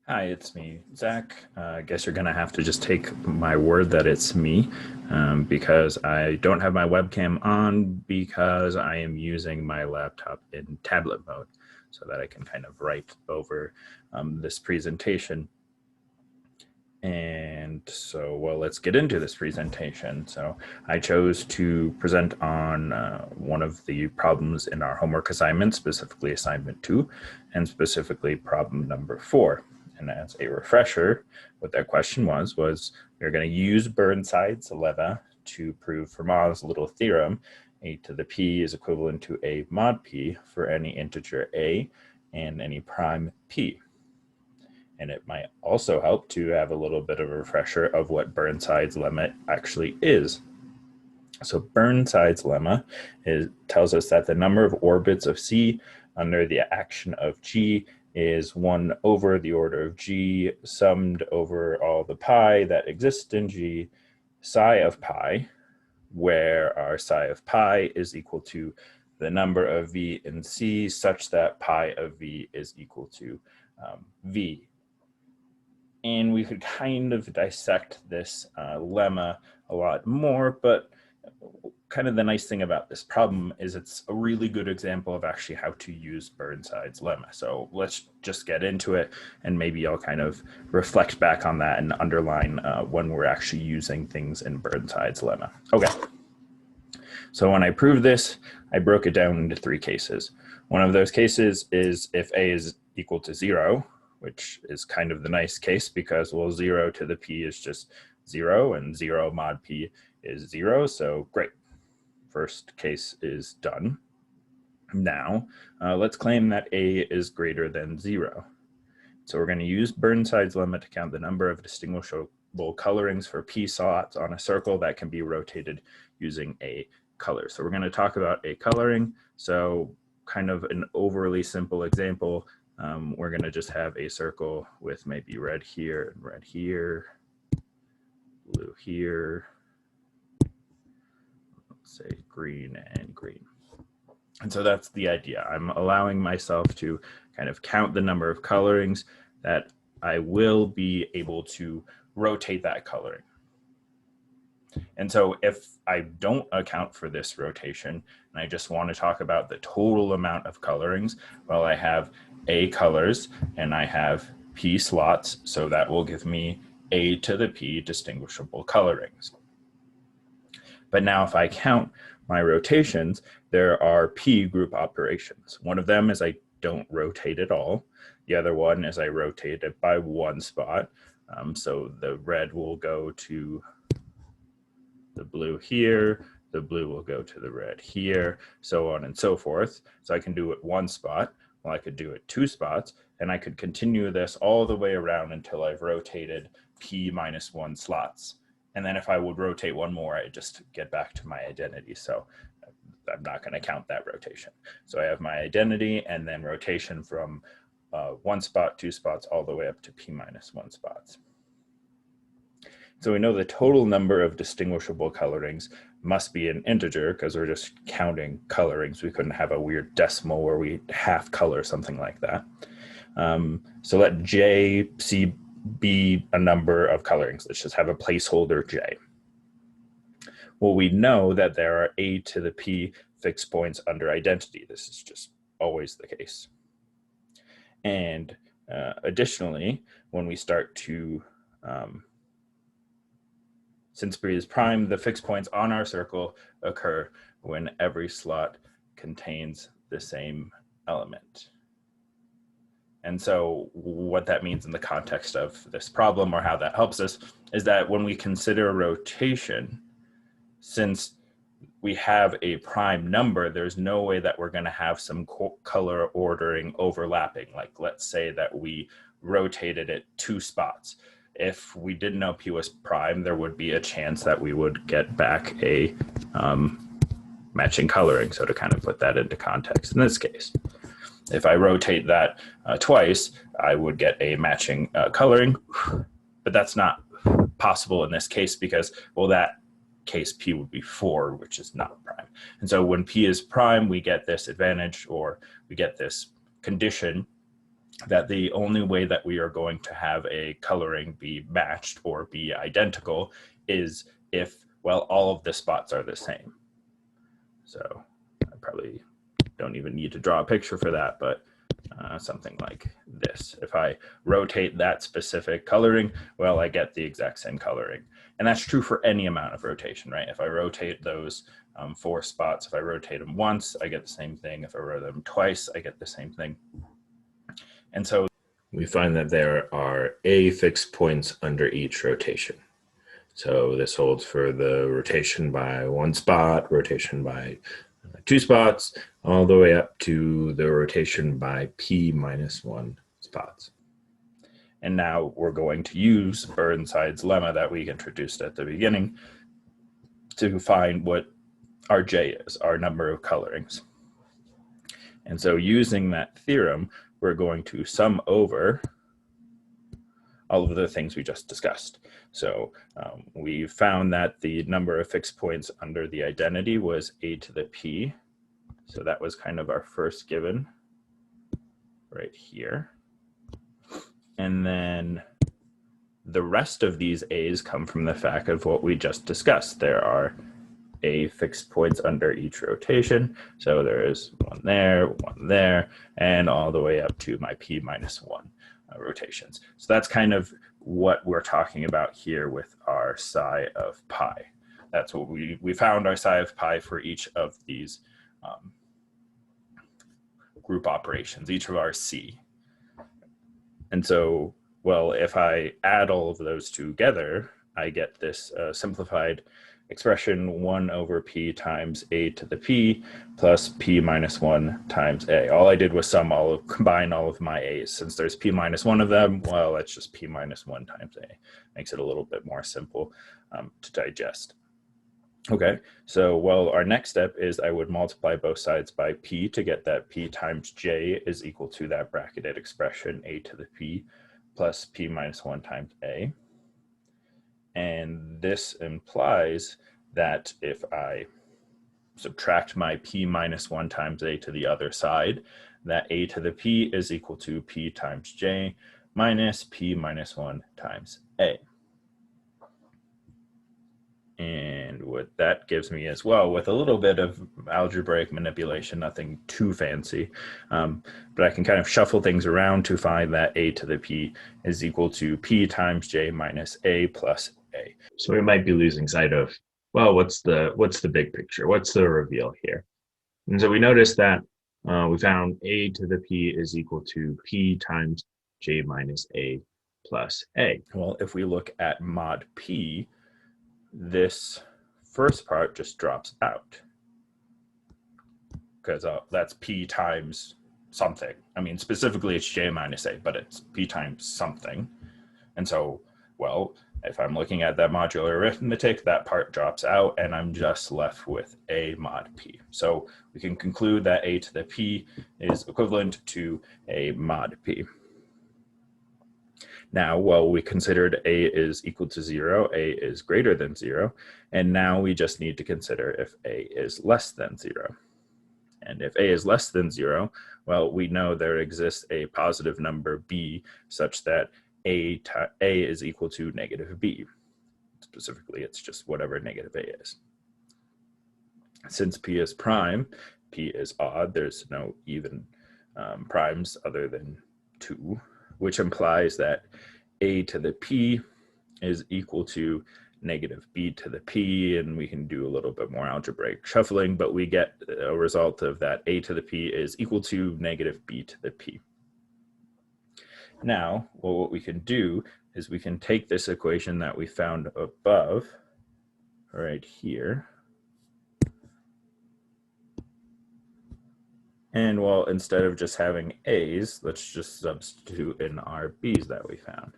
Hi, it's me, Zach. I guess you're going to have to just take my word that it's me because I don't have my webcam on because I am using my laptop in tablet mode so that I can kind of write over this presentation. And so, well, let's get into this presentation. So I chose to present on one of the problems in our homework assignment, specifically assignment 2, and specifically problem number 4. And as a refresher, what that question was we're going to use Burnside's lemma to prove Fermat's little theorem, a to the p is equivalent to a mod p for any integer a and any prime p. And it might also help to have a little bit of a refresher of what Burnside's lemma actually is. So Burnside's lemma tells us that the number of orbits of C under the action of G is 1 over the order of G summed over all the pi that exist in G psi of pi, where our psi of pi is equal to the number of V in C such that pi of V is equal to V. And we could kind of dissect this lemma a lot more, but kind of the nice thing about this problem is it's a really good example of actually how to use Burnside's lemma. So let's just get into it, and maybe I'll kind of reflect back on that and underline when we're actually using things in Burnside's lemma. Okay. So when I proved this, I broke it down into 3 cases. One of those cases is if a is equal to 0, which is kind of the nice case because, well, 0 to the p is just 0, and 0 mod p is 0, so great. First case is done. Now, let's claim that a is greater than 0. So we're going to use Burnside's lemma to count the number of distinguishable colorings for p slots on a circle that can be rotated using a color. So we're going to talk about a coloring. So kind of an overly simple example, we're going to just have a circle with maybe red here and red here, blue here, let's say green and green. And so that's the idea. I'm allowing myself to kind of count the number of colorings that I will be able to rotate that coloring. And so if I don't account for this rotation, and I just want to talk about the total amount of colorings, well, I have A colors and I have P slots, so that will give me A to the P distinguishable colorings. But now if I count my rotations, there are P group operations. One of them is I don't rotate at all. The other one is I rotate it by 1 spot. So the red will go to the blue here, the blue will go to the red here, so on and so forth. So I can do it 1 spot, well, I could do it 2 spots, and I could continue this all the way around until I've rotated p minus 1 slots. And then if I would rotate 1 more, I just get back to my identity. So I'm not going to count that rotation. So I have my identity and then rotation from 1 spot, 2 spots, all the way up to p minus 1 spots. So we know the total number of distinguishable colorings must be an integer because we're just counting colorings. We couldn't have a weird decimal where we half color something like that. So let J, C be a number of colorings. Let's just have a placeholder J. Well, we know that there are A to the P fixed points under identity. This is just always the case. And additionally, when we start to since B is prime, the fixed points on our circle occur when every slot contains the same element. And so what that means in the context of this problem, or how that helps us, is that when we consider rotation, since we have a prime number, there's no way that we're going to have some color ordering overlapping. Like, let's say that we rotated it 2 spots. If we didn't know P was prime, there would be a chance that we would get back a matching coloring. So to kind of put that into context in this case, if I rotate that twice, I would get a matching coloring, but that's not possible in this case because, well, that case P would be 4, which is not prime. And so when P is prime, we get this advantage, or we get this condition that the only way that we are going to have a coloring be matched or be identical is if, well, all of the spots are the same. So I probably don't even need to draw a picture for that, but something like this. If I rotate that specific coloring, well, I get the exact same coloring. And that's true for any amount of rotation, right? If I rotate those 4 spots, if I rotate them once, I get the same thing. If I rotate them twice, I get the same thing. And so we find that there are A fixed points under each rotation. So this holds for the rotation by 1 spot, rotation by 2 spots, all the way up to the rotation by p minus 1 spots. And now we're going to use Burnside's lemma that we introduced at the beginning to find what our J is, our number of colorings. And so using that theorem, we're going to sum over all of the things we just discussed. So we found that the number of fixed points under the identity was a to the p. So that was kind of our first given right here. And then the rest of these a's come from the fact of what we just discussed. There are a fixed points under each rotation. So there is one there, and all the way up to my p minus 1 rotations. So that's kind of what we're talking about here with our psi of pi. That's what we found our psi of pi for each of these group operations, each of our C. And so, well, if I add all of those together, I get this simplified expression 1 over p times a to the p plus p minus 1 times a. All I did was combine all of my a's. Since there's p minus 1 of them, well, that's just p minus 1 times a. Makes it a little bit more simple to digest. Okay, so, well, our next step is I would multiply both sides by p to get that p times j is equal to that bracketed expression a to the p plus p minus 1 times a. And this implies that if I subtract my p minus 1 times a to the other side, that a to the p is equal to p times j minus p minus 1 times a. And what that gives me as well, with a little bit of algebraic manipulation, nothing too fancy, but I can kind of shuffle things around to find that a to the p is equal to p times j minus a plus a. So we might be losing sight of, well, what's the big picture? What's the reveal here? And so we noticed that we found a to the p is equal to p times j minus a plus a. Well, if we look at mod p, this first part just drops out because that's p times something. I mean, specifically it's j minus a, but it's p times something. And so, well, if I'm looking at that modular arithmetic, that part drops out and I'm just left with a mod p. So we can conclude that a to the p is equivalent to a mod p. Now, well, we considered a is equal to 0, a is greater than 0, and now we just need to consider if a is less than 0. And if a is less than 0, well, we know there exists a positive number b such that a is equal to negative b. Specifically, it's just whatever negative a is. Since p is prime, p is odd, there's no even primes other than 2, which implies that a to the p is equal to negative b to the p, and we can do a little bit more algebraic shuffling, but we get a result of that a to the p is equal to negative b to the p. Now, well, what we can do is we can take this equation that we found above, right here, and well, instead of just having a's, let's just substitute in our b's that we found.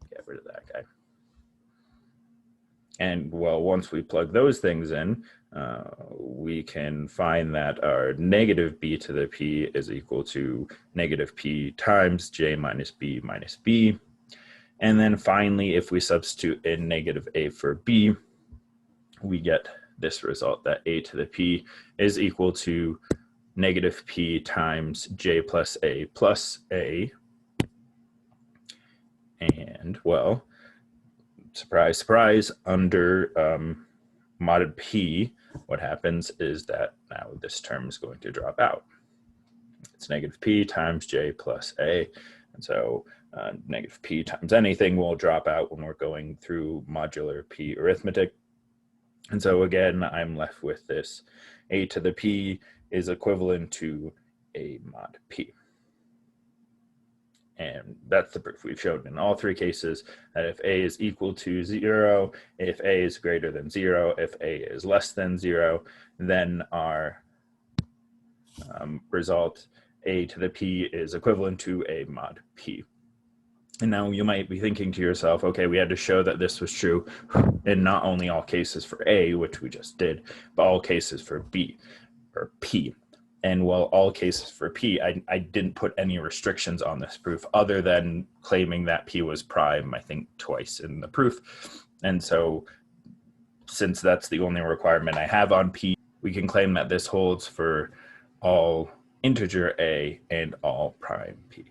Get rid of that guy. And well, once we plug those things in, we can find that our negative b to the p is equal to negative p times j minus b minus b. And then finally, if we substitute in negative a for b, we get this result that a to the p is equal to negative p times j plus a. And, well, surprise, surprise, under mod p, what happens is that now this term is going to drop out. It's negative p times j plus a. And so negative p times anything will drop out when we're going through modular p arithmetic. And so again, I'm left with this a to the p is equivalent to a mod p. And that's the proof. We've shown in all three cases that if a is equal to 0, if a is greater than 0, if a is less than 0, then our result a to the p is equivalent to a mod p. And now you might be thinking to yourself, okay, we had to show that this was true in not only all cases for a, which we just did, but all cases for b or p. And while all cases for p, I didn't put any restrictions on this proof other than claiming that p was prime, I think twice in the proof. And so since that's the only requirement I have on p, we can claim that this holds for all integer a and all prime p.